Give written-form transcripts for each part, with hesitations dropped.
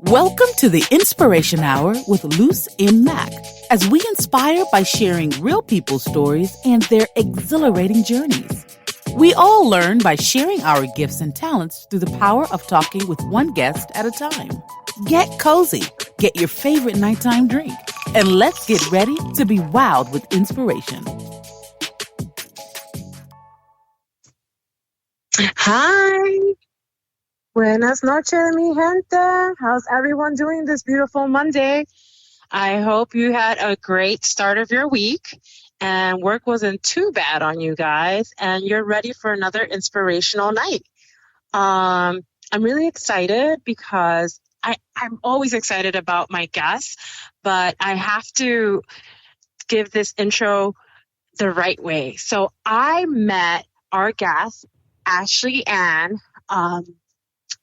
Welcome to the Inspiration Hour with Luce M. Mack, as we inspire by sharing real people's stories and their exhilarating journeys. We all learn by sharing our gifts and talents through the power of talking with one guest at a time. Get cozy, get your favorite nighttime drink, and let's get ready to be wowed with inspiration. Hi. Buenas noches, mi gente. How's everyone doing this beautiful Monday? I hope you had a great start of your week and work wasn't too bad on you guys and you're ready for another inspirational night. I'm really excited because I'm always excited about my guests, but I have to give this intro the right way. So I met our guest, Ashley Ann,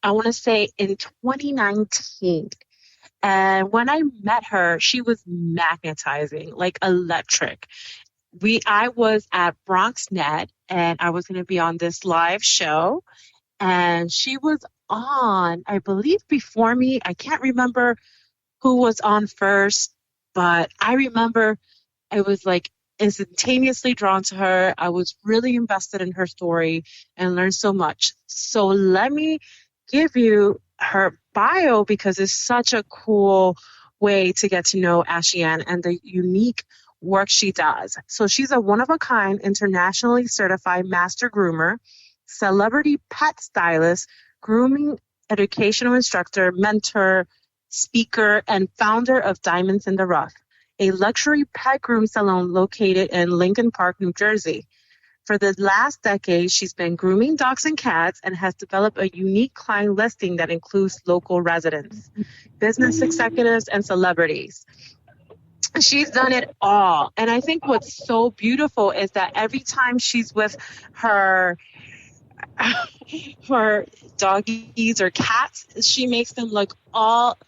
I want to say in 2019. And when I met her, she was magnetizing, like electric. I was at BronxNet and I was going to be on this live show. And she was on, I believe, before me. I can't remember who was on first, but I remember I was like instantaneously drawn to her. I was really invested in her story and learned so much. So let me give you her bio because it's such a cool way to get to know Ashley Ann and the unique work she does. So she's a one-of-a-kind, internationally certified master groomer, celebrity pet stylist, grooming educational instructor, mentor, speaker, and founder of Diamonds in the Ruff, a luxury pet groom salon located in Lincoln Park, New Jersey. For the last decade, she's been grooming dogs and cats and has developed a unique client listing that includes local residents, business executives, and celebrities. She's done it all. And I think what's so beautiful is that every time she's with her doggies or cats, she makes them look all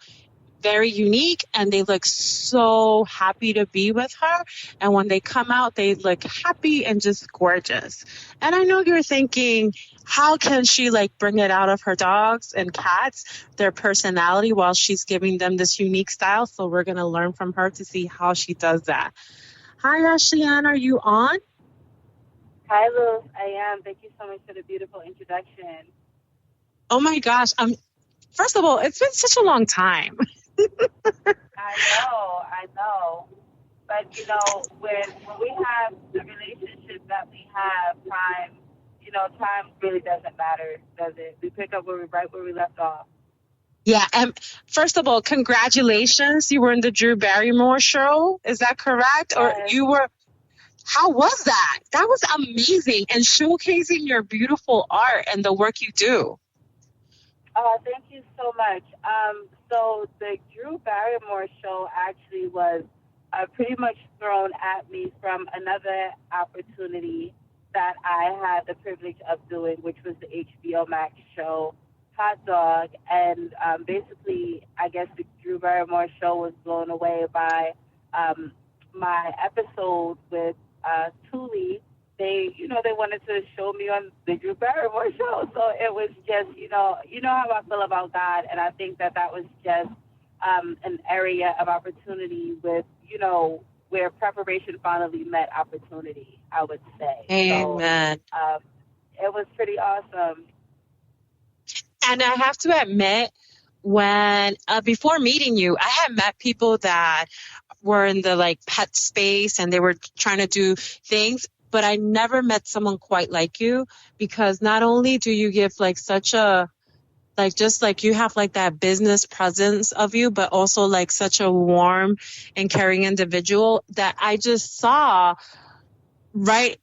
very unique and they look so happy to be with her. And when they come out, they look happy and just gorgeous. And I know you're thinking, how can she bring it out of her dogs and cats, their personality, while she's giving them this unique style? So we're going to learn from her to see how she does that. Hi, Ashley Ann, are you on? Hi, Luz. I am. Thank you so much for the beautiful introduction. Oh my gosh. First of all, it's been such a long time. I know. But, when we have the relationship that we have, time really doesn't matter, does it? We pick up right where we left off. Yeah, and first of all, congratulations. You were in the Drew Barrymore show. Is that correct? Or you were... How was that? That was amazing, and showcasing your beautiful art and the work you do. Thank you so much. So the Drew Barrymore show actually was pretty much thrown at me from another opportunity that I had the privilege of doing, which was the HBO Max show, Hot Dog. And basically, I guess the Drew Barrymore show was blown away by my episode with Thule. They wanted to show me on the Drew Barrymore show. So it was just, how I feel about God. And I think that was just an area of opportunity with, where preparation finally met opportunity, I would say. Amen. So, it was pretty awesome. And I have to admit, when before meeting you, I had met people that were in the pet space and they were trying to do things, but I never met someone quite like you, because not only do you give such a you have that business presence of you, but also such a warm and caring individual that I just saw right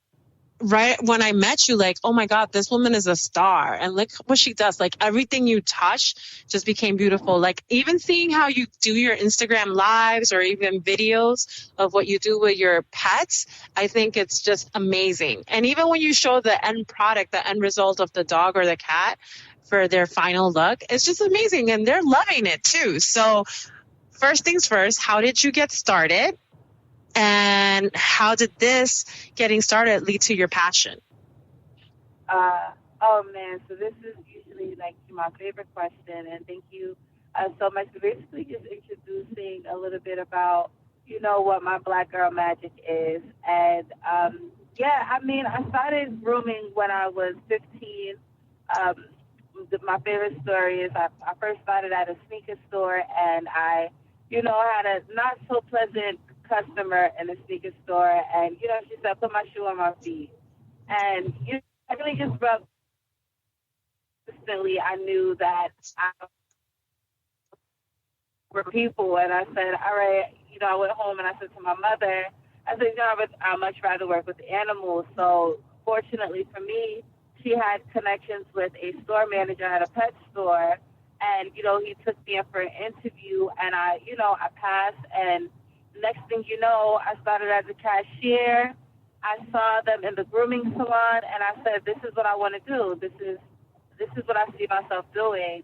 when I met you, oh my God, this woman is a star. And look what she does. Everything you touch just became beautiful. Even seeing how you do your Instagram lives or even videos of what you do with your pets, I think it's just amazing. And even when you show the end product, the end result of the dog or the cat for their final look, it's just amazing. And they're loving it too. So first things first, how did you get started? And how did this getting started lead to your passion? Oh man, so this is usually my favorite question, and thank you so much. Basically, just introducing a little bit about, what my Black girl magic is. And yeah, I mean, I started grooming when I was 15. Um, my favorite story is I first started at a sneaker store, and I, had a not so pleasant customer in the sneaker store, and she said, "Put my shoe on my feet," and I really just rubbed. Instantly, I knew that I were people, and I said, "All right," I went home and I said to my mother, I said, I'd much rather work with animals. So fortunately for me, she had connections with a store manager at a pet store, and he took me in for an interview, and I passed, and next thing you know, I started as a cashier. I saw them in the grooming salon, and I said, "This is what I want to do. This is what I see myself doing."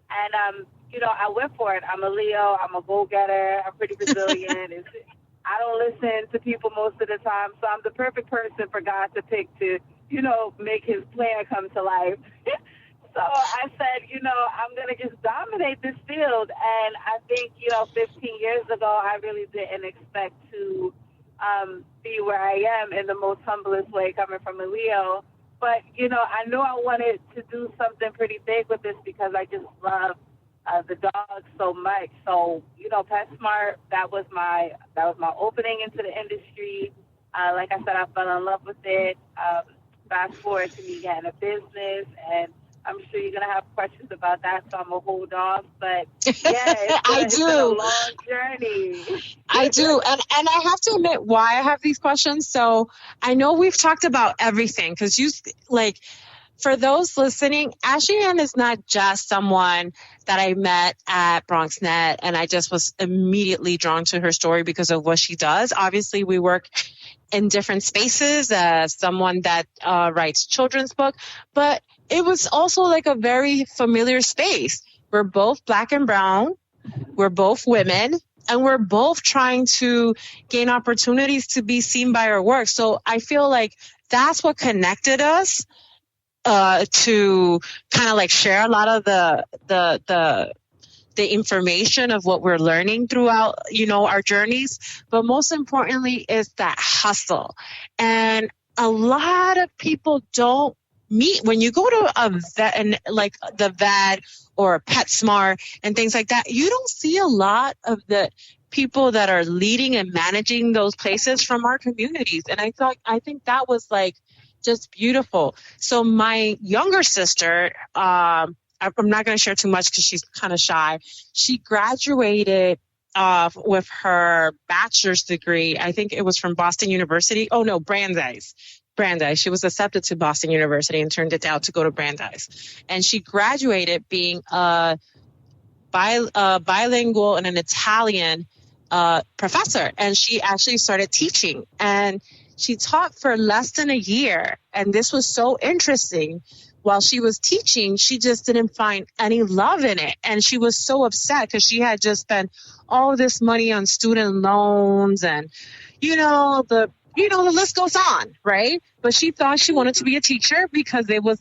And I went for it. I'm a Leo. I'm a go-getter. I'm pretty resilient. I don't listen to people most of the time, so I'm the perfect person for God to pick to, make His plan come to life. So I said, I'm going to just dominate this field. And I think, 15 years ago, I really didn't expect to be where I am in the most humblest way, coming from a Leo. But, I knew I wanted to do something pretty big with this because I just love the dogs so much. So, PetSmart, that was my opening into the industry. Like I said, I fell in love with it. Fast forward to me getting a business, and I'm sure you're gonna have questions about that, so I'm gonna hold off. But yeah, it's been a long journey. I do, and I have to admit why I have these questions. So I know we've talked about everything because for those listening, Ashley Ann is not just someone that I met at BronxNet and I just was immediately drawn to her story because of what she does. Obviously, we work in different spaces as someone that writes children's book, but it was also like a very familiar space. We're both Black and brown. We're both women. And we're both trying to gain opportunities to be seen by our work. So I feel like that's what connected us. To kind of share a lot of the information of what we're learning throughout, our journeys. But most importantly is that hustle. And a lot of people don't meet when you go to a vet, and like the vet or PetSmart and things like that, you don't see a lot of the people that are leading and managing those places from our communities. And I think that was just beautiful. So my younger sister, I'm not going to share too much because she's kind of shy. She graduated with her bachelor's degree. I think it was from Boston University. Oh, no, Brandeis. She was accepted to Boston University and turned it down to go to Brandeis. And she graduated being a bilingual and an Italian professor. And she actually started teaching. And she taught for less than a year, and this was so interesting. While she was teaching, she just didn't find any love in it, and she was so upset because she had just spent all this money on student loans, and the list goes on, right? But she thought she wanted to be a teacher because it was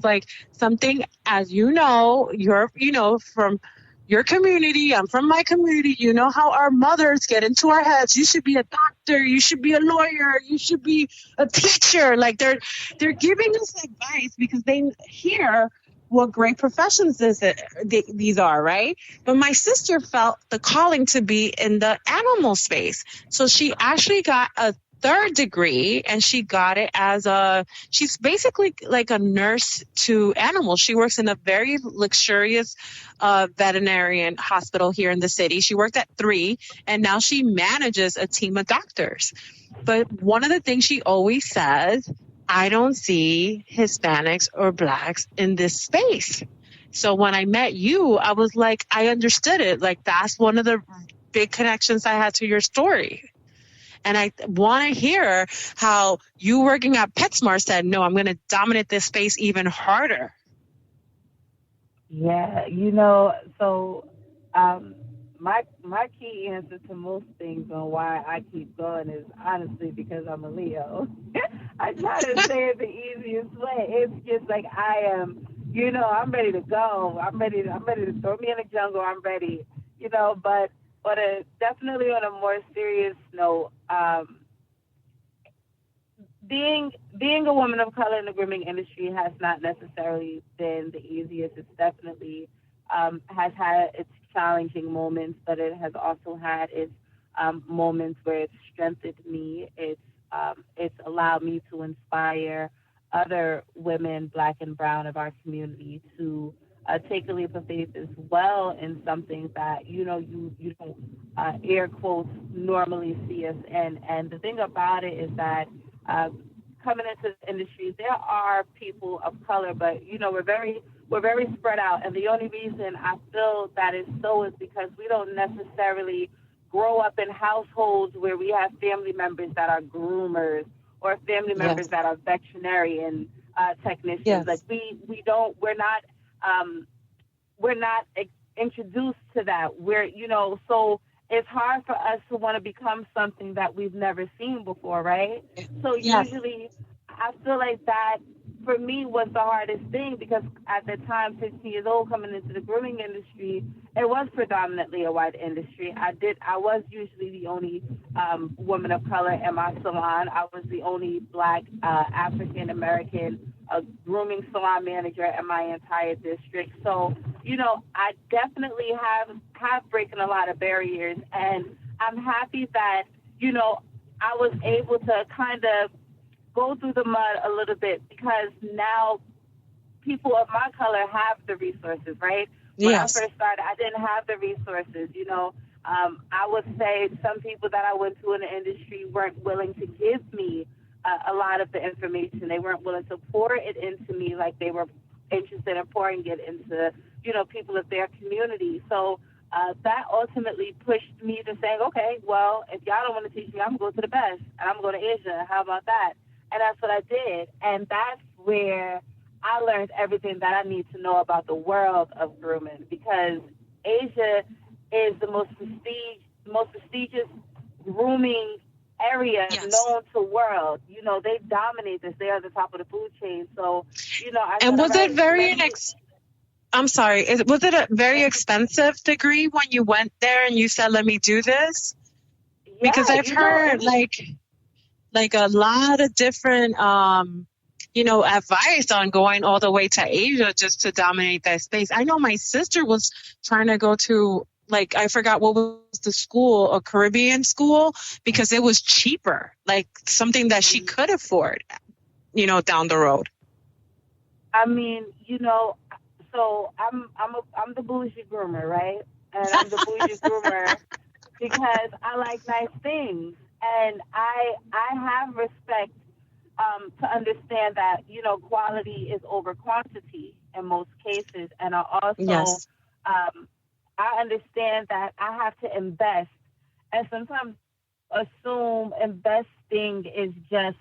something, as you're from your community, I'm from my community. You know how our mothers get into our heads. You should be a doctor. You should be a lawyer. You should be a teacher. They're giving us advice because they hear what great professions these are, right? But my sister felt the calling to be in the animal space. So she actually got a third degree, and she got it she's basically like a nurse to animals. She works in a very luxurious veterinarian hospital here in the city. She worked at 3, and now she manages a team of doctors. But one of the things she always says, I don't see Hispanics or Blacks in this space. So when I met you, I was I understood it. That's one of the big connections I had to your story. And I want to hear how you working at PetSmart said, no, I'm going to dominate this space even harder. Yeah, so my key answer to most things on why I keep going is honestly because I'm a Leo. I try to say it the easiest way. It's just I am, I'm ready to go. I'm ready to throw me in the jungle. I'm ready. But definitely on a more serious note, being a woman of color in the grooming industry has not necessarily been the easiest. It's definitely has had its challenging moments, but it has also had its moments where it's strengthened me. It's allowed me to inspire other women, Black and brown, of our community to take a leap of faith as well in something that you don't air quotes normally see us in. And the thing about it is that coming into the industry, there are people of color, but we're very spread out. And the only reason I feel that is so is because we don't necessarily grow up in households where we have family members that are groomers or family members that are veterinarian technicians. Yes. Like we're not introduced to that. So it's hard for us to want to become something that we've never seen before, right? So usually I feel like that for me was the hardest thing, because at the time, 16 years old, coming into the grooming industry, it was predominantly a white industry. I was usually the only woman of color in my salon. I was the only Black African American grooming salon manager in my entire district. So, I definitely have broken a lot of barriers, and I'm happy that, I was able to kind of go through the mud a little bit, because now people of my color have the resources, right? When I first started, I didn't have the resources. I would say some people that I went to in the industry weren't willing to give me a lot of the information. They weren't willing to pour it into me like they were interested in pouring it into, people of their community. So that ultimately pushed me to saying, okay, well, if y'all don't want to teach me, I'm going to go to the best, and I'm going to Asia. How about that? And that's what I did. And that's where I learned everything that I need to know about the world of grooming, because Asia is the most prestigious grooming area known to the world. They dominate this. They are the top of the food chain. So, was it a very expensive degree when you went there and you said, let me do this? Because I've heard like a lot of different, advice on going all the way to Asia just to dominate that space. I know my sister was trying to go to, I forgot what was the school, a Caribbean school, because it was cheaper, like something that she could afford, down the road. I mean, so I'm the bougie groomer, right? And I'm the bougie groomer because I like nice things. And I have respect to understand that, quality is over quantity in most cases. And I also, I understand that I have to invest. And sometimes assume investing is just,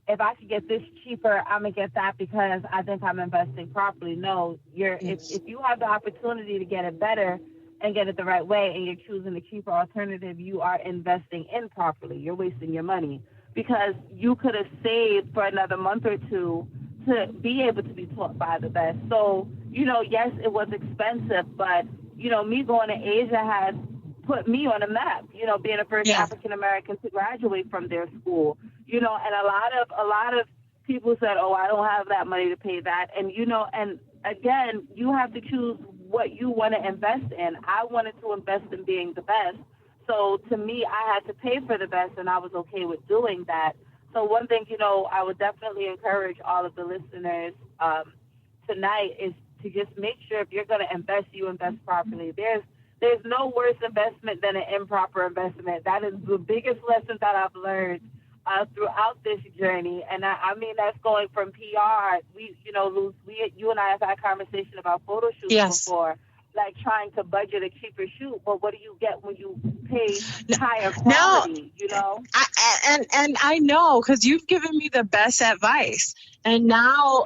if I could get this cheaper, I'm going to get that because I think I'm investing properly. No, if you have the opportunity to get it better and get it the right way, and you're choosing the cheaper alternative, you are investing improperly. You're wasting your money, because you could have saved for another month or two to be able to be taught by the best. So, yes, it was expensive, but, me going to Asia has put me on a map, being the first African American to graduate from their school, and a lot of people said, oh, I don't have that money to pay that. And, and again, you have to choose what you want to invest in. I wanted to invest in being the best. So to me, I had to pay for the best, and I was okay with doing that. So one thing, I would definitely encourage all of the listeners tonight is to just make sure if you're going to invest, you invest properly. There's no worse investment than an improper investment. That is the biggest lesson that I've learned throughout this journey. And I mean, that's going from PR. Luz, you and I have had a conversation about photo shoots before, like trying to budget a cheaper shoot. But what do you get when you pay higher quality, And I know, because you've given me the best advice. And now,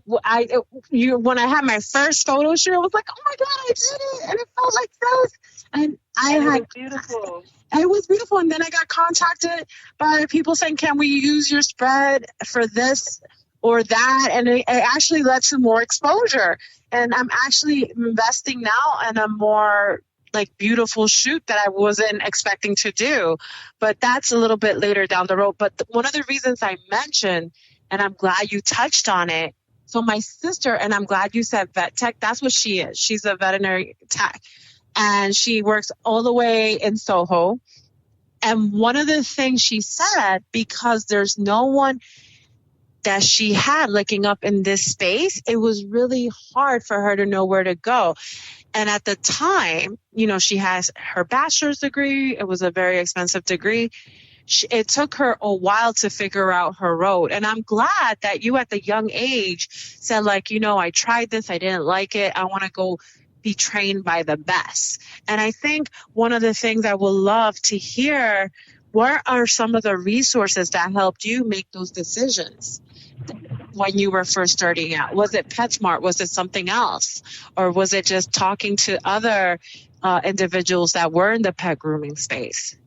when I had my first photo shoot, I was like, oh my God, I did it. And it felt like this. And it was beautiful. It was beautiful. And then I got contacted by people saying, can we use your spread for this or that. And it actually led to more exposure. And I'm actually investing now in a more like beautiful shoot that I wasn't expecting to do. But that's a little bit later down the road. But one of the reasons I mentioned, and I'm glad you touched on it. So my sister, and I'm glad you said vet tech, that's what she is. She's a veterinary tech. And she works all the way in Soho. And one of the things she said, because there's no one that she had looking up in this space, it was really hard for her to know where to go. And at the time, you know, she has her bachelor's degree. It was a very expensive degree. It took her a while to figure out her road. And I'm glad that you at the young age said, like, you know, I tried this, I didn't like it, I want to go be trained by the best. And I think one of the things I would love to hear, what are some of the resources that helped you make those decisions when you were first starting out? Was it PetSmart? Was it something else? Or was it just talking to other individuals that were in the pet grooming space?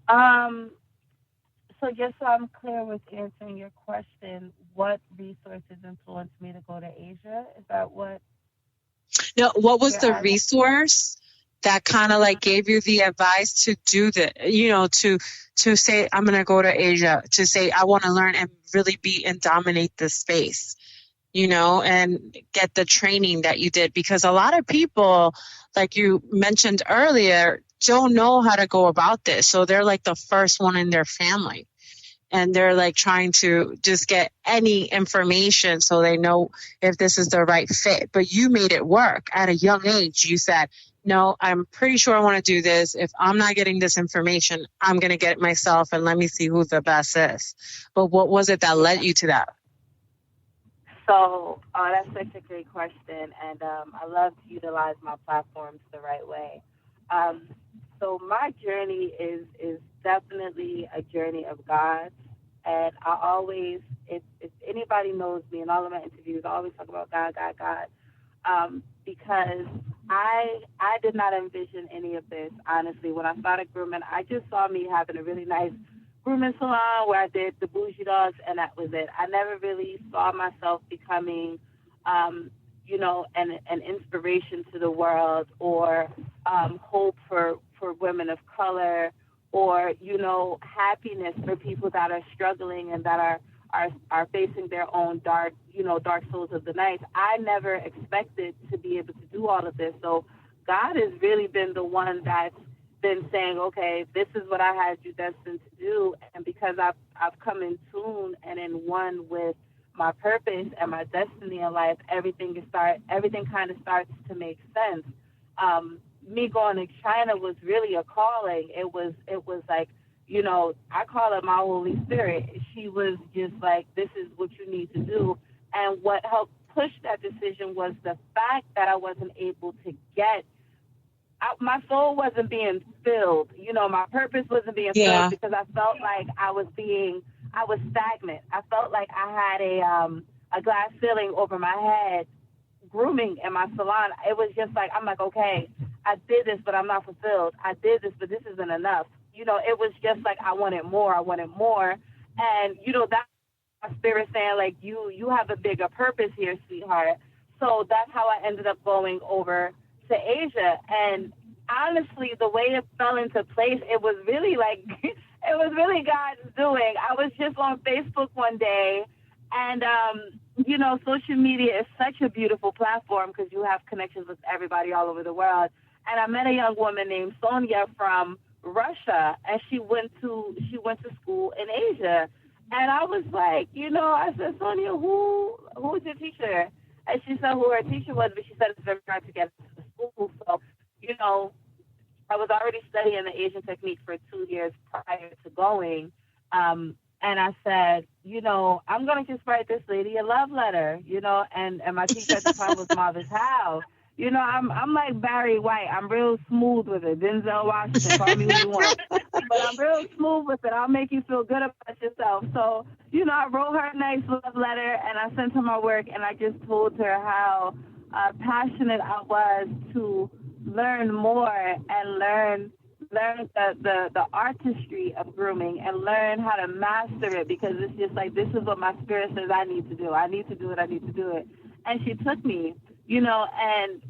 So just so I'm clear with answering your question, what resources influenced me to go to Asia? Is that what? No, what was the resource that kind of like gave you the advice to do the, you know, to say, I'm going to go to Asia, to say, I want to learn and really be and dominate this space, you know, and get the training that you did? Because a lot of people, like you mentioned earlier, don't know how to go about this. So they're like the first one in their family. And they're like trying to just get any information so they know if this is the right fit. But you made it work at a young age. You said, no, I'm pretty sure I want to do this. If I'm not getting this information, I'm going to get it myself and let me see who the best is. But what was it that led you to that? So that's such a great question. And I love to utilize my platforms the right way. So my journey is definitely a journey of God. And I always, if anybody knows me in all of my interviews, I always talk about God, God, God. Because I did not envision any of this, honestly. When I started grooming, I just saw me having a really nice grooming salon where I did the bougie dogs, and that was it. I never really saw myself becoming, you know, an inspiration to the world, or hope for women of color, or, you know, happiness for people that are struggling and that are facing their own dark souls of the night. I never expected to be able to do all of this. So God has really been the one that's been saying, okay, this is what I had you destined to do. And because I've come in tune and in one with my purpose and my destiny in life, everything kind of starts to make sense. Me going to China was really a calling. It was like, you know, I call it my Holy Spirit. She was just like, this is what you need to do. And what helped push that decision was the fact that I wasn't able to my soul wasn't being filled. You know, my purpose wasn't being filled because I felt like I was stagnant. I felt like I had a glass ceiling over my head grooming in my salon. It was just like, I'm like, okay, I did this, but I'm not fulfilled. I did this, but this isn't enough. You know, it was just like, I wanted more. And, you know, that's my spirit saying, like, you have a bigger purpose here, sweetheart. So that's how I ended up going over to Asia. And honestly, the way it fell into place, it was really like, it was really God's doing. I was just on Facebook one day, and, you know, social media is such a beautiful platform because you have connections with everybody all over the world. And I met a young woman named Sonia from Russia, and she went to school in Asia. And I was like, you know, I said, Sonia, who's your teacher? And she said who her teacher was, but she said it's very hard to get to school. So, you know, I was already studying the Asian technique for 2 years prior to going. And I said, you know, I'm going to just write this lady a love letter, you know, and my teacher at the time was Marvis Howe. You know, I'm like Barry White. I'm real smooth with it. Denzel Washington, call me what you want. But I'm real smooth with it. I'll make you feel good about yourself. So, you know, I wrote her a nice love letter, and I sent her my work, and I just told her how passionate I was to learn more and learn learn the artistry of grooming and learn how to master it, because it's just like, this is what my spirit says I need to do. I need to do it. I need to do it. And she took me, and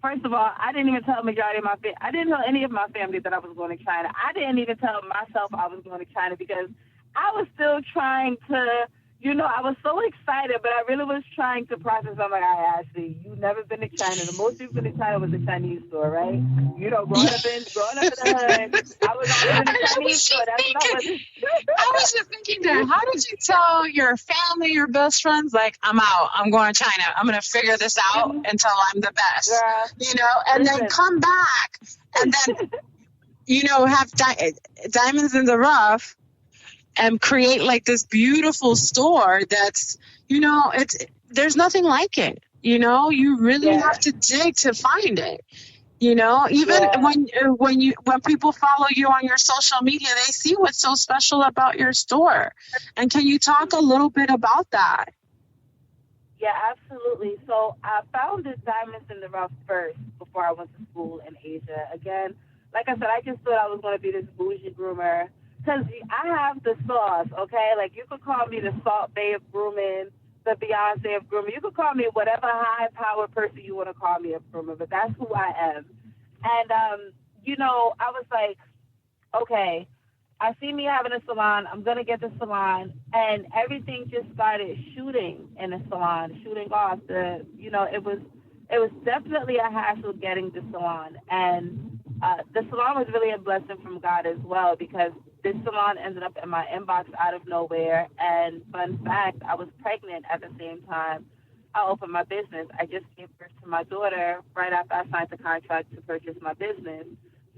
first of all, I didn't even tell majority of my family. I didn't tell any of my family that I was going to China. I didn't even tell myself I was going to China, because I was still trying to, I was so excited, but I really was trying to process. I'm like, Ashley, you've never been to China. The most you've been to China was a Chinese store, right? Growing up in the hood, I was always in the Chinese store. I was just thinking that. How did you tell your family, your best friends, like, I'm out, I'm going to China, I'm going to figure this out until I'm the best, and then come back and then, have diamonds in the rough and create like this beautiful store that's, there's nothing like it. You really have to dig to find it. Even when people follow you on your social media, they see what's so special about your store. And can you talk a little bit about that? Yeah, absolutely. So I found this diamonds in the rough first before I went to school in Asia. Again, like I said, I just thought I was going to be this bougie groomer, because I have the sauce, okay? Like, you could call me the Salt Bae of grooming, the Beyonce of grooming. You could call me whatever high-powered person you want to call me a groomer, but that's who I am. And, I was like, okay, I see me having a salon. I'm going to get the salon. And everything just started shooting in the salon, shooting off. It was definitely a hassle getting the salon. And the salon was really a blessing from God as well, because this salon ended up in my inbox out of nowhere. And fun fact, I was pregnant at the same time I opened my business. I just gave birth to my daughter right after I signed the contract to purchase my business.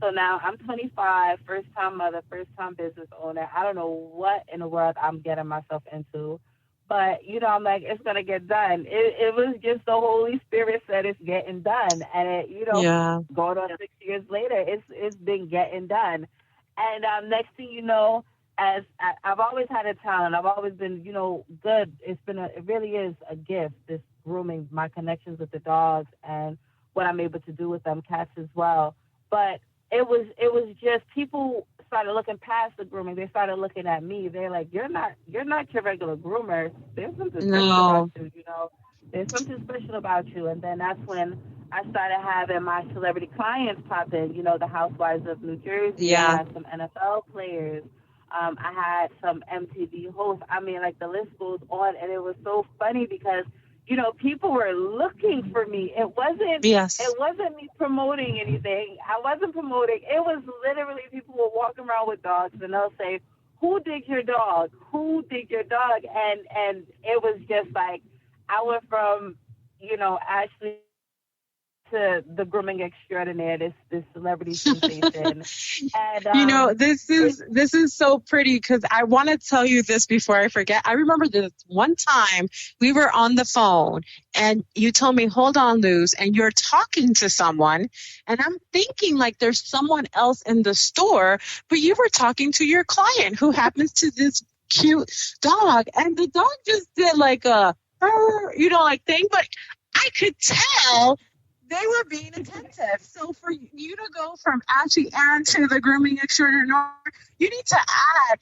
So now I'm 25, first-time mother, first-time business owner. I don't know what in the world I'm getting myself into. But, I'm like, it's going to get done. It was just the Holy Spirit said it's getting done. And, going on 6 years later, it's been getting done. And next thing you know, as I've always had a talent. I've always been, good. It really is a gift, this grooming, my connections with the dogs and what I'm able to do with them, cats as well. But it was just, people started looking past the grooming. They started looking at me. They're like, you're not your regular groomer. There's something special about you, There's something special about you. And then that's when I started having my celebrity clients pop in, the Housewives of New Jersey. Yeah. I had some NFL players. I had some MTV hosts. I mean, like, the list goes on. And it was so funny because, people were looking for me. It wasn't me promoting anything. I wasn't promoting. It was literally people were walking around with dogs and they'll say, who did your dog? Who did your dog? And it was just like, I went from, Ashley to the grooming extraordinaire, this celebrity sensation. And this is so pretty, because I want to tell you this before I forget. I remember this one time we were on the phone and you told me, hold on, Luz, and you're talking to someone, and I'm thinking like there's someone else in the store, but you were talking to your client who happens to this cute dog, and the dog just did like a thing, but I could tell they were being attentive. So for you to go from Ashley Ann to the grooming extraordinaire, you need to add,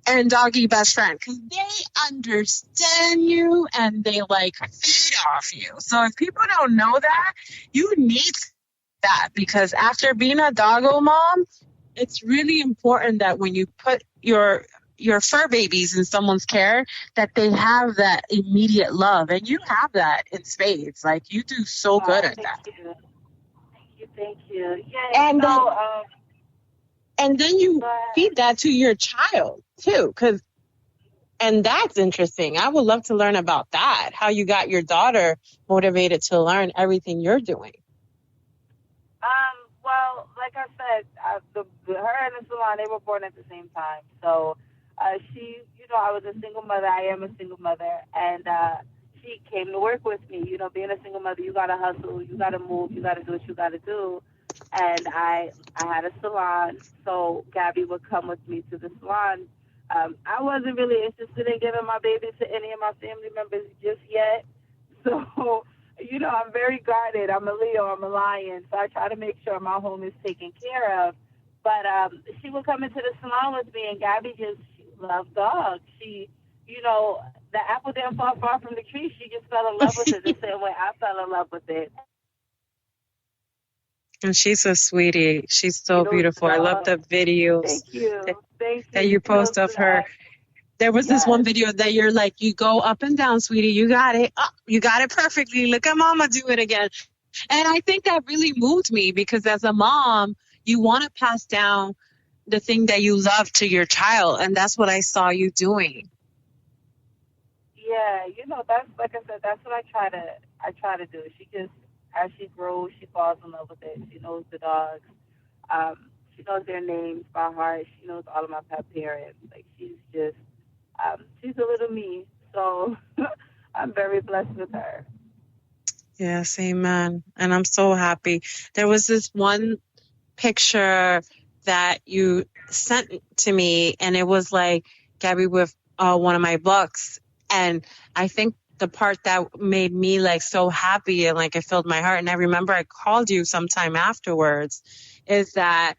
and doggy best friend, because they understand you and they feed off you. So if people don't know that, you need that, because after being a doggo mom, it's really important that when you put your fur babies in someone's care, that they have that immediate love. And you have that in spades. Like, you do so good at that. Thank you. Yeah, and then you feed that to your child too, and that's interesting. I would love to learn about that, how you got your daughter motivated to learn everything you're doing. Well, like I said, her and the salon, they were born at the same time. So she, I was a single mother. I am a single mother. And she came to work with me. Being a single mother, you got to hustle. You got to move. You got to do what you got to do. And I had a salon. So Gabby would come with me to the salon. I wasn't really interested in giving my baby to any of my family members just yet. So, I'm very guarded. I'm a Leo. I'm a lion. So I try to make sure my home is taken care of. But she would come into the salon with me, and Gabby she loved dogs. The apple didn't fall far from the tree. She just fell in love with it the same way I fell in love with it. And she's a sweetie. She's so beautiful. I love the videos Thank you. that you post of her. There was this one video that you're like, you go up and down, sweetie. You got it. Oh, you got it perfectly. Look at mama do it again. And I think that really moved me because as a mom, you want to pass down the thing that you love to your child. And that's what I saw you doing. Yeah, that's, like I said, that's what I try to do. She just, as she grows, she falls in love with it. She knows the dogs. She knows their names by heart. She knows all of my pet parents. Like, she's just, she's a little me. So I'm very blessed with her. Yes, amen. And I'm so happy. There was this one picture that you sent to me, and it was like Gabby with one of my books. And I think the part that made me like so happy and like it filled my heart, and I remember I called you sometime afterwards, is that,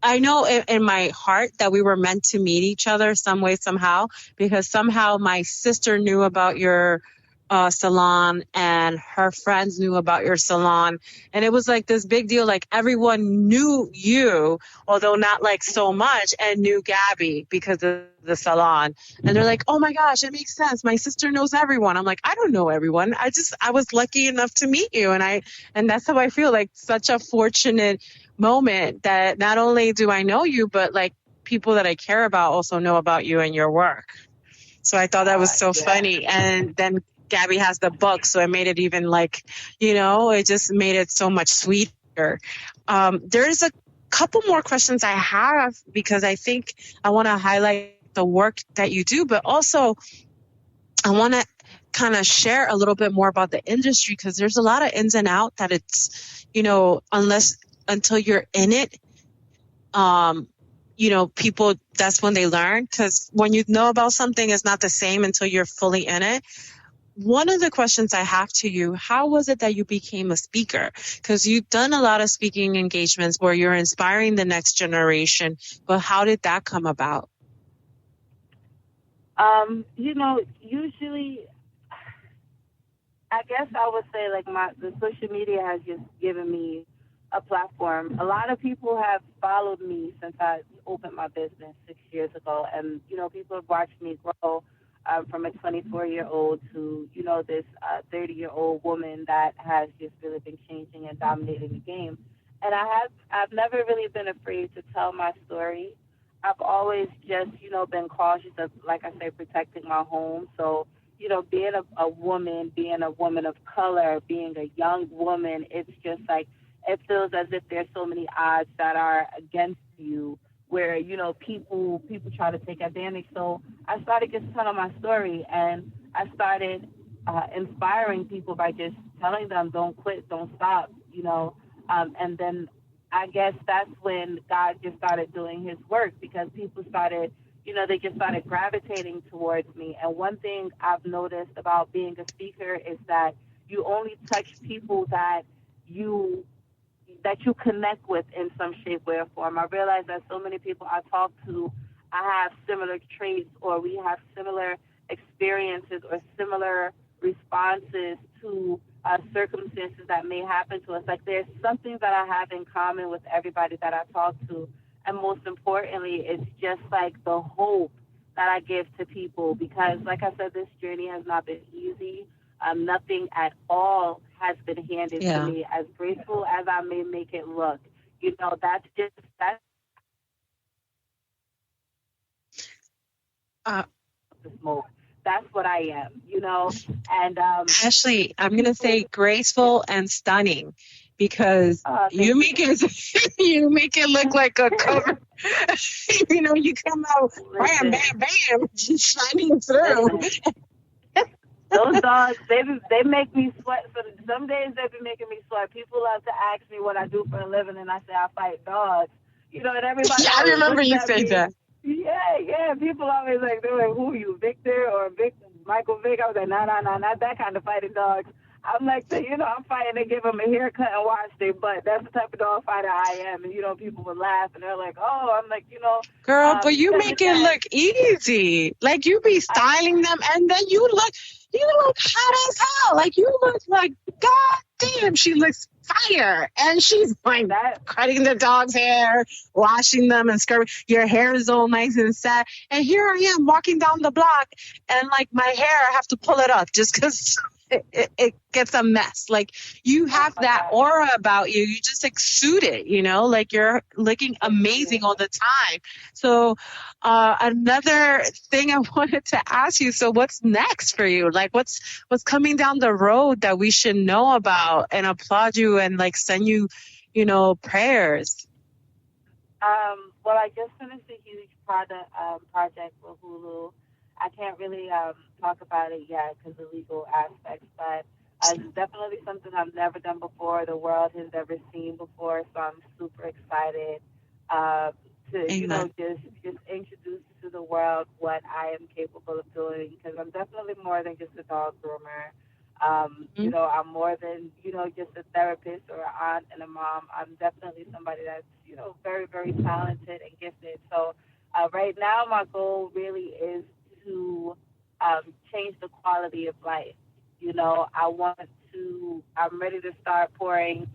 I know in my heart that we were meant to meet each other some way, somehow, because somehow my sister knew about your salon and her friends knew about your salon. And it was like this big deal. Like everyone knew you, although not like so much, and knew Gabby because of the salon. And they're like, oh my gosh, it makes sense. My sister knows everyone. I'm like, I don't know everyone. I was lucky enough to meet you. And that's how I feel, like such a fortunate moment that not only do I know you, but like people that I care about also know about you and your work. So I thought that was so funny. And then Gabby has the book, so it made it even like, it just made it so much sweeter. There's a couple more questions I have because I think I want to highlight the work that you do, but also I want to kind of share a little bit more about the industry because there's a lot of ins and outs that it's, until you're in it, people, that's when they learn, because when you know about something, it's not the same until you're fully in it. One of the questions I have to you, how was it that you became a speaker? Because you've done a lot of speaking engagements where you're inspiring the next generation, but how did that come about? Usually, I guess I would say like the social media has just given me a platform. A lot of people have followed me since I opened my business 6 years ago, and people have watched me grow from a 24-year-old to this 30-year-old woman that has just really been changing and dominating the game. And I've never really been afraid to tell my story. I've always just been cautious of, like I say, protecting my home. So being a woman, being a woman of color, being a young woman, it's just like, it feels as if there's so many odds that are against you where, people try to take advantage. So I started just telling my story, and I started inspiring people by just telling them, don't quit, don't stop, and then I guess that's when God just started doing his work, because people started, they just started gravitating towards me. And one thing I've noticed about being a speaker is that you only touch people that you connect with in some shape, way, or form. I realize that so many people I talk to, I have similar traits, or we have similar experiences or similar responses to circumstances that may happen to us. Like, there's something that I have in common with everybody that I talk to. And most importantly, it's just like the hope that I give to people, because like I said, this journey has not been easy. Nothing at all has been handed to me, as graceful as I may make it look. That's the smoke. That's what I am, And Ashley, I'm gonna say graceful and stunning, because you make it look like a cover. You come out bam, bam, bam, shining through. Those dogs, they make me sweat. So some days they be making me sweat. People love to ask me what I do for a living, and I say I fight dogs. And everybody. Yeah, I remember you said that. Yeah. People always they're like, who are you, Victor or Victor? Michael Vick. I was like, no, not that kind of fighting dogs. I'm like, I'm fighting to give them a haircut and wash their butt. That's the type of dog fighter I am. And, people would laugh and they're like, oh, I'm like, Girl, but you make it look easy. Like you be styling them and then you look hot as hell. Like you look like, God damn, she looks fire. And she's like cutting the dog's hair, washing them and scrubbing. Your hair is all nice and set. And here I am walking down the block and like my hair, I have to pull it up just because it gets a mess. Like you have that aura about you. You just exude it, like you're looking amazing all the time. So another thing I wanted to ask you, so what's next for you? Like what's coming down the road that we should know about and applaud you and like send you, prayers? Well, I just finished a huge project with Hulu. I can't really talk about it yet because of legal aspects, but it's definitely something I've never done before. The world has never seen before, so I'm super excited to, just introduce to the world what I am capable of doing, because I'm definitely more than just a dog groomer. I'm more than, just a therapist or an aunt and a mom. I'm definitely somebody that's, very, very talented and gifted. So right now my goal really is to change the quality of life. I'm ready to start pouring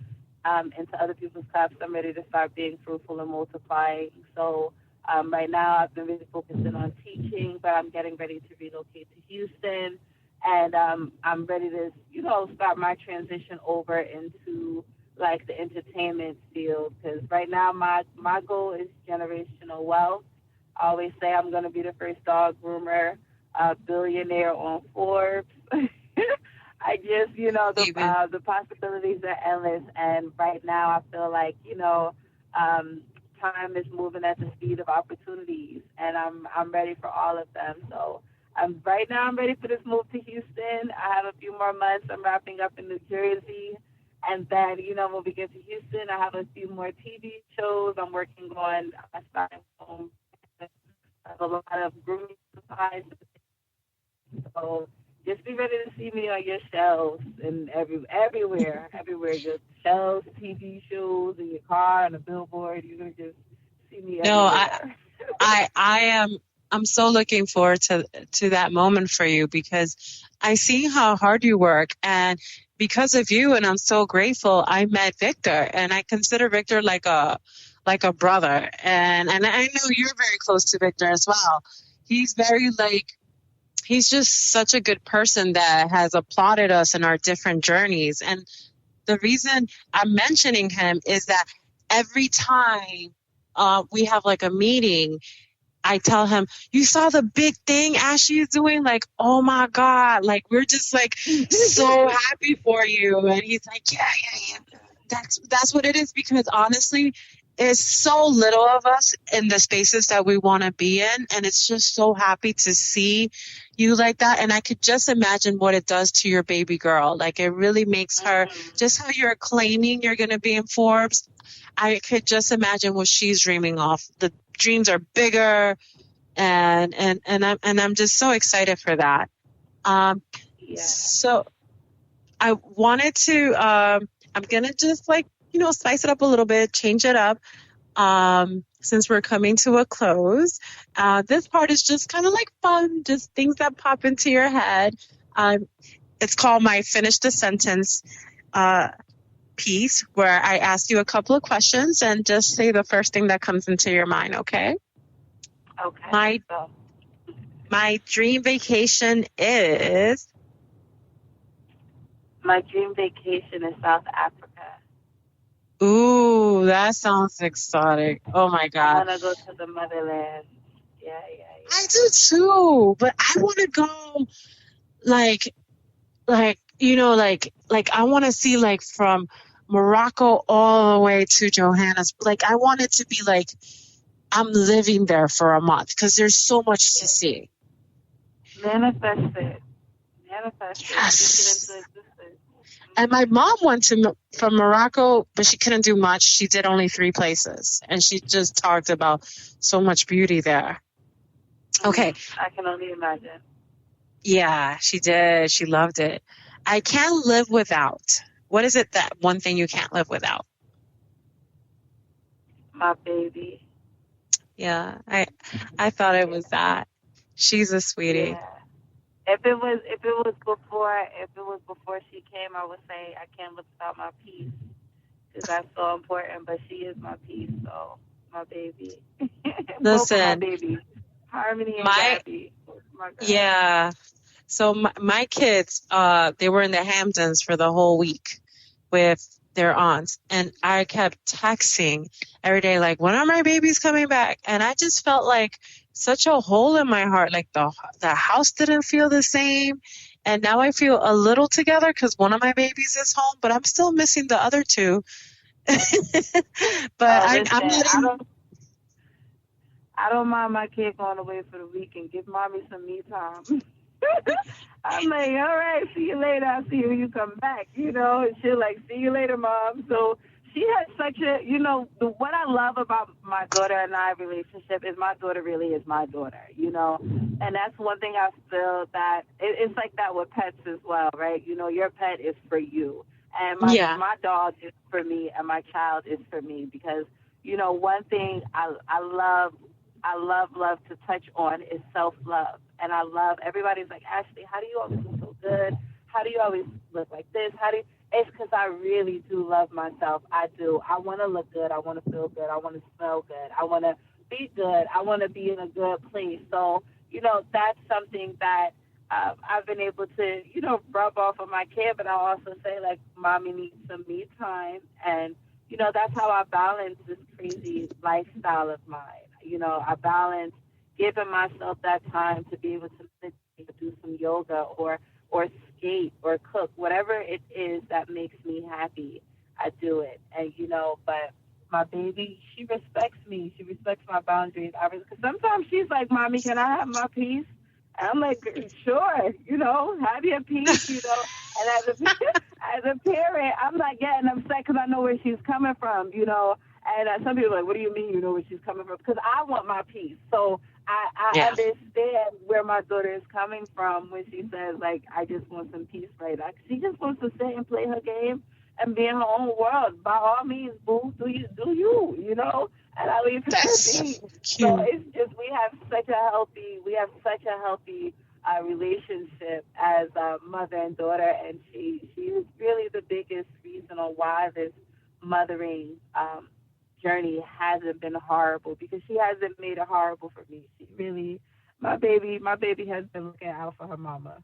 into other people's cups. I'm ready to start being fruitful and multiplying. So right now I've been really focusing on teaching, but I'm getting ready to relocate to Houston. And I'm ready to, start my transition over into like the entertainment field, because right now my goal is generational wealth. I always say I'm going to be the first dog groomer, billionaire on Forbes. I just, the possibilities are endless. And right now I feel like, time is moving at the speed of opportunities, and I'm ready for all of them. So right now I'm ready for this move to Houston. I have a few more months. I'm wrapping up in New Jersey. And then, when we get to Houston, I have a few more TV shows I'm working on. I started home. I have a lot of grooming supplies. So just be ready to see me on your shelves and everywhere, just shelves, TV shows, in your car, on a billboard. You're going to just see me everywhere. I'm so looking forward to that moment for you, because I see how hard you work, and because of you, and I'm so grateful, I met Victor, and I consider Victor like a brother, and I know you're very close to Victor as well. He's he's just such a good person that has applauded us in our different journeys. And the reason I'm mentioning him is that every time we have like a meeting, I tell him, you saw the big thing Ashley is doing? Like, oh my God, like we're just like so happy for you. And he's like, yeah. That's what it is, because honestly, there's so little of us in the spaces that we want to be in. And it's just so happy to see you like that. And I could just imagine what it does to your baby girl. Like it really makes her, just how you're claiming you're going to be in Forbes. I could just imagine what she's dreaming of. The dreams are bigger, and I'm just so excited for that. So I wanted to, I'm going to just spice it up a little bit, change it up. Since we're coming to a close, this part is just kind of like fun, just things that pop into your head. It's called my Finish the Sentence piece, where I ask you a couple of questions and just say the first thing that comes into your mind, okay? Okay. My dream vacation is? My dream vacation is South Africa. Ooh, that sounds exotic. Oh my God. I want to go to the motherland. Yeah. I do too, but I want to go like I want to see like from Morocco all the way to Johannesburg. Like I want it to be like I'm living there for a month, because there's so much to see. Manifest it. Yes. And my mom went from Morocco, but she couldn't do much. She did only 3 places, and she just talked about so much beauty there. Okay. I can only imagine. Yeah, she did. She loved it. I can't live without. What is it that one thing you can't live without? My baby. Yeah, I thought it Yeah, was that. She's a sweetie. yeah. If it was before she came, I would say I can't live without my peace because that's so important. But she is my peace, so my baby, both of my Listen, babies, Harmony and my Gabby. Oh my God. yeah. So my kids, they were in the Hamptons for the whole week with their aunts, and I kept texting every day, like, when are my babies coming back? And I just felt like such a hole in my heart, like the house didn't feel the same. And now I feel a little together because one of my babies is home, but I'm still missing the other two. But Oh, I'm listen, letting. I don't mind my kid going away for the weekend. Give mommy some me time. I'm like, all right, see you later. I'll see you when you come back, And she'll like, see you later, mom. So she has such a, what I love about my daughter and I relationship is my daughter really is my daughter. And that's one thing I feel that it's like that with pets as well, right? Your pet is for you. And Yeah. my dog is for me and my child is for me because, one thing I love to touch on is self-love. And I love, everybody's like, Ashley, how do you always look so good? How do you always look like this? It's because I really do love myself. I do. I want to look good. I want to feel good. I want to smell good. I want to be good. I want to be in a good place. So, that's something that I've been able to, rub off of my kid. But I also say, like, mommy needs some me time. And, that's how I balance this crazy lifestyle of mine. I balance giving myself that time to be able to meditate, do some yoga or skate or cook, whatever it is that makes me happy. I do it, and but my baby, she respects me. She respects my boundaries. Because sometimes she's like, "Mommy, can I have my peace?" And I'm like, "Sure, have your peace." And as a as a parent, I'm not getting upset because I know where she's coming from. And some people are like, what do you mean you know where she's coming from? Because I want my peace. So I Yeah. understand where my daughter is coming from when she says, like, I just want some peace right now. She just wants to sit and play her game and be in her own world. By all means, boo, do you. And I leave her to be. That's So cute. it's just we have such a healthy relationship as mother and daughter, and she is really the biggest reason on why this mothering journey hasn't been horrible because she hasn't made it horrible for me. She really, my baby has been looking out for her mama.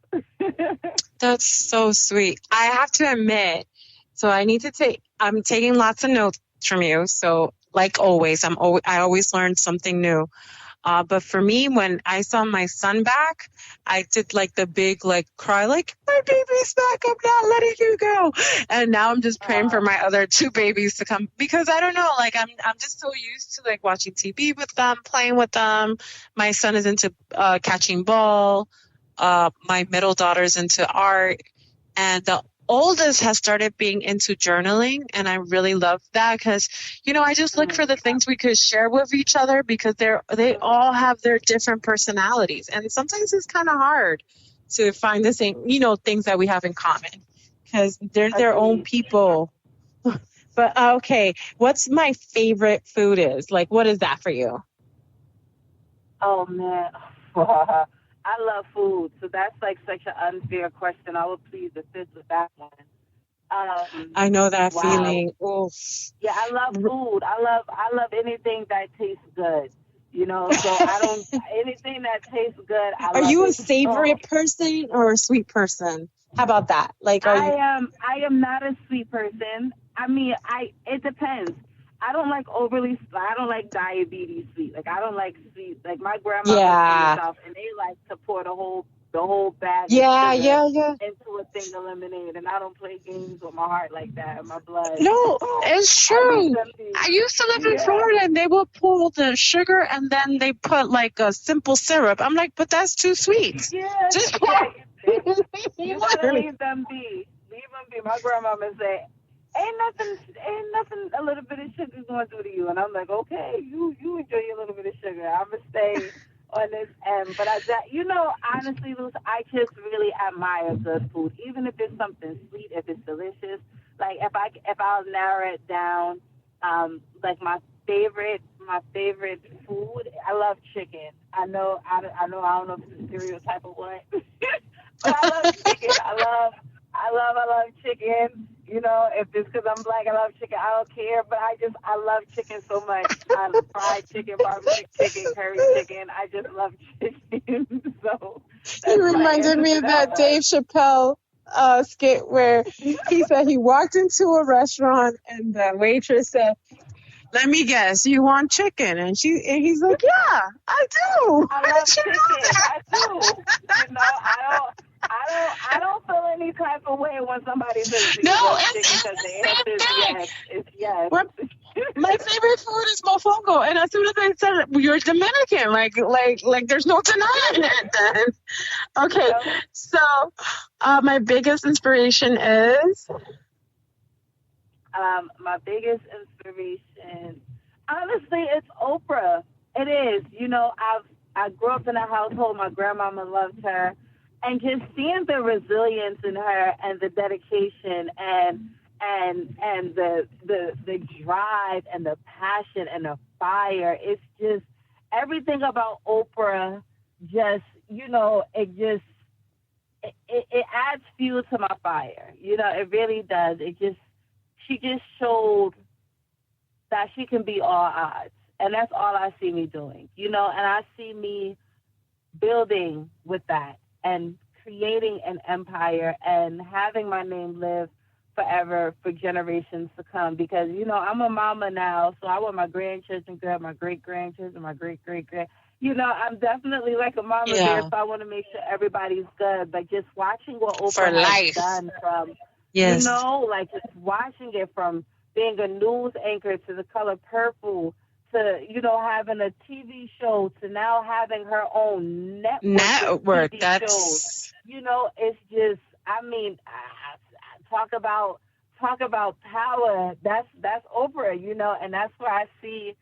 That's so sweet. I have to admit, so I'm taking lots of notes from you. So like always, I always learn something new. But for me, when I saw my son back, I did like the big like cry, like my baby's back. I'm not letting you go. And now I'm just praying for uh, my other two babies to come because I don't know, like I'm just so used to like watching TV with them, playing with them. My son is into catching ball. My middle daughter's into art, and the oldest has started being into journaling, and I really love that because I just look for the things we could share with each other because they all have their different personalities, and sometimes it's kind of hard to find the same things that we have in common because they're their own agreed. people. But okay, what's my favorite food is? Like, what is that for you? Oh man, I love food, so that's like such an unfair question. I would plead the fifth with that one. I know that Wow. feeling. Oh, Yeah, I love food. I love anything that tastes good. So I don't anything that tastes good, I are love you a it. savory So person or a sweet person? How about that? Like, are you? I am not a sweet person. I mean, it depends. I don't like diabetes sweet. Like I don't like sweet. Like my grandmama's from the Yeah. south and they like to pour the whole bag of Yeah, sugar yeah, yeah. into a thing of lemonade, and I don't play games with my heart like that and my blood. No, So it's I leave true. them be. I used to live in Yeah. Florida and they would pull the sugar and then they put like a simple syrup. I'm like, but that's too sweet. Yeah, Just pour yeah. You gotta water. leave them be. Leave them be. My grandmama say, ain't nothing a little bit of sugar gonna do to you. And I'm like, okay, you enjoy your little bit of sugar. I'ma stay on this end. But honestly, Luce, I just really admire good food, even if it's something sweet, if it's delicious. Like if I'll narrow it down, like my favorite food. I love chicken. I don't know if it's a stereotype or what, but I love chicken. I love chicken. You know, if it's because I'm black, I love chicken. I don't care, but I love chicken so much. I love fried chicken, barbecue chicken, curry chicken. I just love chicken. So You reminded me of that Dave Chappelle skit where he said he walked into a restaurant and the waitress said, "Let me guess, you want chicken?" And he's like, "Yeah, I do." I love chicken. I do. You know, I don't feel any type of way when somebody says No, chicken because the answer is yes. It's yes. My favorite food is mofongo, and as soon as I said you're Dominican, like there's no denying it. Okay, so my biggest inspiration is. My biggest inspiration, honestly, it's Oprah. It is. You know, I grew up in a household. My grandmama loved her, and just seeing the resilience in her and the dedication and the drive and the passion and the fire. It's just everything about Oprah. Just it adds fuel to my fire. You know, it really does. She just showed that she can be all odds. And that's all I see me doing, you know, and I see me building with that and creating an empire and having my name live forever for generations to come. Because, you know, I'm a mama now, so I want my grandchildren good, my great-grandchildren, my great-great-grand. You know, I'm definitely like a mama bear, so I want to make sure everybody's good. But just watching what Oprah has done from... Yes. You know, like just watching it from being a news anchor to The Color Purple to, you know, having a TV show to now having her own network TV shows. You know, it's just, I mean, talk about power. That's Oprah, you know, and that's where I see,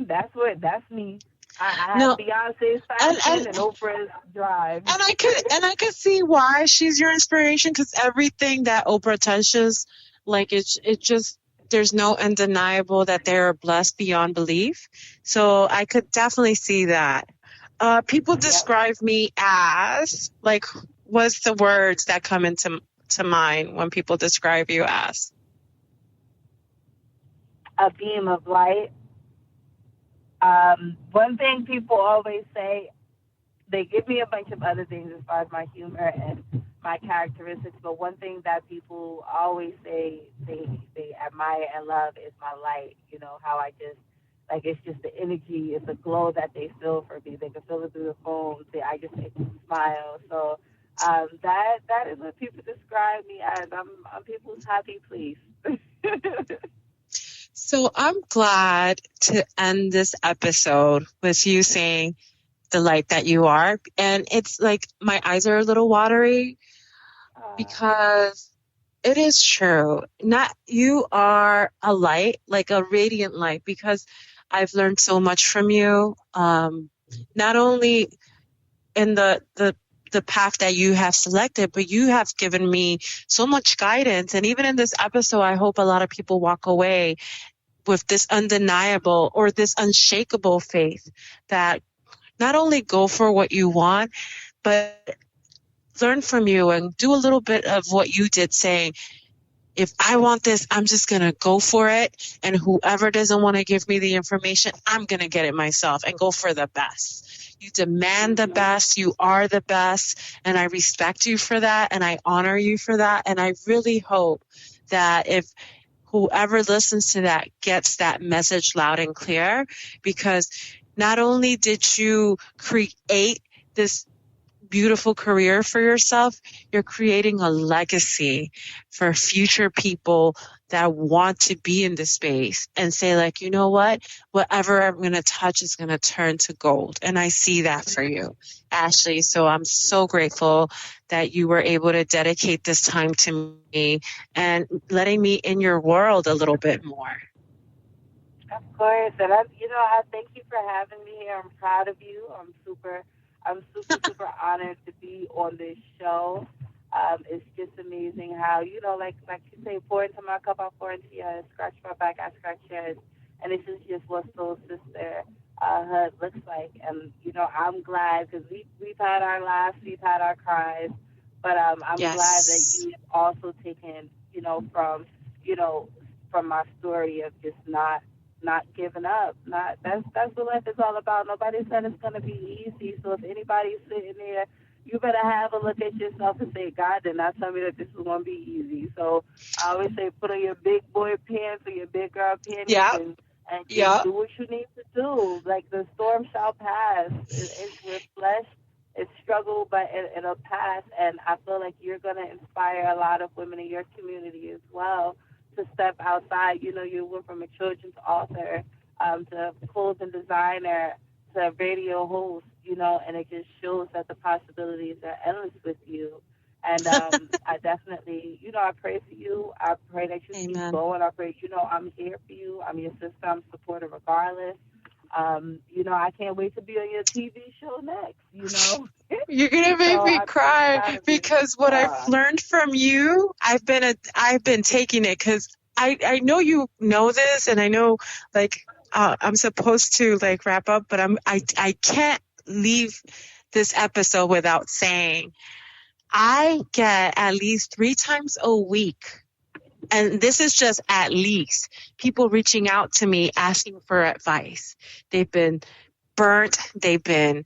that's me. I have Beyonce's fashion and Oprah's drive. And I could see why she's your inspiration, because everything that Oprah touches, like it just, there's no undeniable that they're blessed beyond belief. So I could definitely see that. People describe me as, like, what's the words that come into mind when people describe you as? A beam of light. One thing people always say, they give me a bunch of other things as far as my humor and my characteristics, but one thing that people always say they admire and love is my light. You know, how I just, like, it's just the energy, it's the glow that they feel for me. They can feel it through the phone. I just make them smile. So that is what people describe me as. I'm people's happy place. So I'm glad to end this episode with you saying the light that you are. And it's like my eyes are a little watery because it is true. You are a light, like a radiant light, because I've learned so much from you. Not only in the path that you have selected, but you have given me so much guidance. And even in this episode, I hope a lot of people walk away with this undeniable or this unshakable faith that not only go for what you want, but learn from you and do a little bit of what you did, saying, if I want this, I'm just going to go for it. And whoever doesn't want to give me the information, I'm going to get it myself and go for the best. You demand the best. You are the best. And I respect you for that. And I honor you for that. And I really hope that if whoever listens to that gets that message loud and clear, because not only did you create this beautiful career for yourself, you're creating a legacy for future people that want to be in the space and say, like, you know what, whatever I'm going to touch is going to turn to gold. And I see that for you, Ashley. So I'm so grateful that you were able to dedicate this time to me and letting me in your world a little bit more. Of course, and I thank you for having me here. I'm proud of you. I'm super honored to be on this show. It's just amazing how like you say, pour into my cup, I pour into yours. Scratch my back, I scratch yours, and this is just what soul sister hood looks like. And I'm glad because we've had our laughs, we've had our cries, but I'm glad that Yes. you've also taken from from my story of just not giving up. Not that's what life is all about. Nobody said it's gonna be easy. So if anybody's sitting there, you better have a look at yourself and say, God did not tell me that this was gonna be easy. So I always say, put on your big boy pants or your big girl panties Yeah. and just Yeah. do what you need to do. Like the storm shall pass. We're flesh. It's struggle, but it'll pass. And I feel like you're gonna inspire a lot of women in your community as well to step outside. You went from a children's author to clothing designer to radio host, and it just shows that the possibilities are endless with you. And I definitely, I pray for you. I pray that you keep Amen. going. I pray, I'm here for you. I'm your sister. I'm supportive regardless. I can't wait to be on your TV show next. You're gonna make So me I'm so cry proud of you. because what I've learned from you, I've been taking it because I know you know this, and I know like I'm supposed to like wrap up, but I can't leave this episode without saying I get at least 3 times a week, and this is just at least, people reaching out to me asking for advice. They've been burnt, they've been,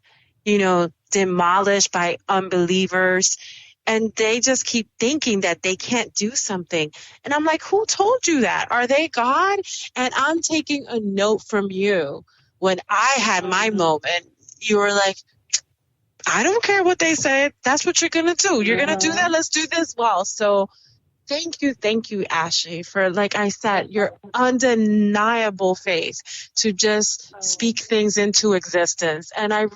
demolished by unbelievers, and they just keep thinking that they can't do something. And I'm like, who told you that? Are they God? And I'm taking a note from you. When I had my moment, you were like, I don't care what they said. That's what you're going to do. You're going to do that. Let's do this well. So thank you, Ashley, for, like I said, your undeniable face to just speak things into existence. And I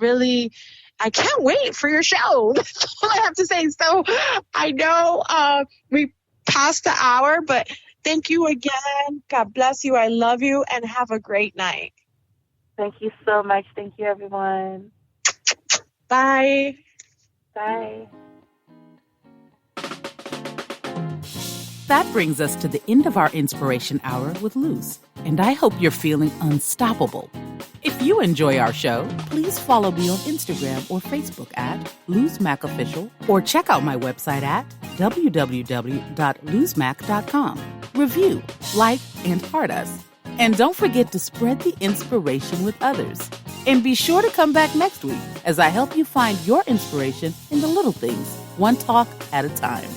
can't wait for your show. That's all I have to say. So I know we passed the hour, but thank you again. God bless you. I love you, and have a great night. Thank you so much. Thank you, everyone. Bye. Bye. That brings us to the end of our Inspiration Hour with Luz, and I hope you're feeling unstoppable. If you enjoy our show, please follow me on Instagram or Facebook at LuzMacOfficial, or check out my website at www.luzmac.com. Review, like, and heart us. And don't forget to spread the inspiration with others. And be sure to come back next week as I help you find your inspiration in the little things, one talk at a time.